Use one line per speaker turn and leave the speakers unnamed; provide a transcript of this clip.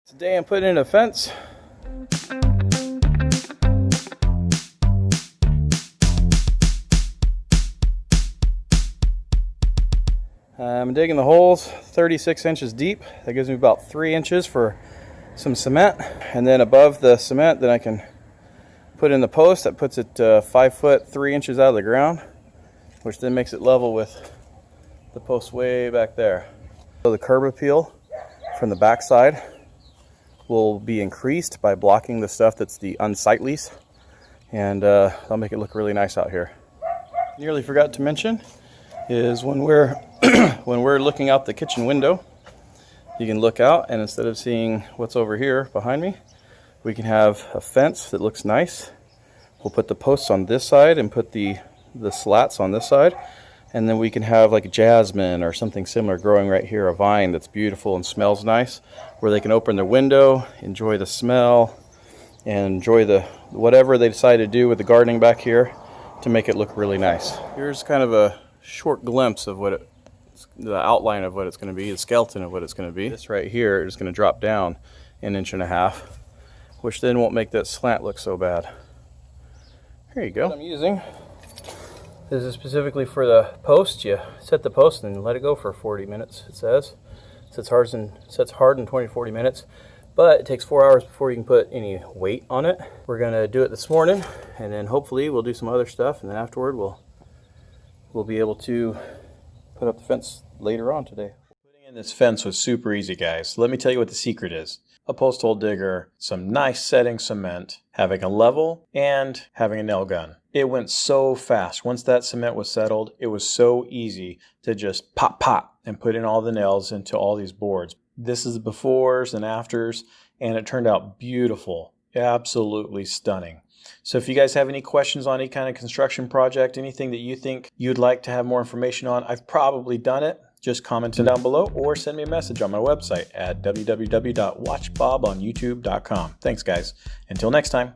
Today I'm putting in a fence. I'm digging the holes 36 inches deep. That gives me about 3 inches for some cement. And then above the cement, then I can put in the post. That puts it 5 foot 3 inches out of the ground, which then makes it level with the post way back there. So the curb appeal from the back side will be increased by blocking the stuff that's the unsightlies, and that'll make it look really nice out here. Nearly forgot to mention is when we're when we're looking out the kitchen window, you can look out, and instead of seeing what's over here behind me, we can have a fence that looks nice. We'll put the posts on this side and put the slats on this side, and then we can have like jasmine or something similar growing right here, a vine that's beautiful and smells nice, where they can open their window, enjoy the smell, and enjoy the whatever they decide to do with the gardening back here to make it look really nice. Here's kind of a short glimpse of the outline of what it's going to be, the skeleton of what it's going to be. This right here is going to drop down 1.5 inches, which then won't make that slant look so bad. Here you go. What I'm using, this is specifically for the post. You set the post and let it go for 40 minutes, it says. It sets hard in 20 to 40 minutes, but it takes 4 hours before you can put any weight on it. We're going to do it this morning, and then hopefully we'll do some other stuff, and then afterward we'll be able to put up the fence later on today.
Putting in this fence was super easy, guys. Let me tell you what the secret is. A post hole digger, some nice setting cement, having a level, and having a nail gun. It went so fast. Once that cement was settled, it was so easy to just pop and put in all the nails into all these boards. This is the befores and afters, and it turned out beautiful. Absolutely stunning. So if you guys have any questions on any kind of construction project, anything that you think you'd like to have more information on, I've probably done it. Just comment down below or send me a message on my website at www.watchbobonyoutube.com. Thanks, guys. Until next time.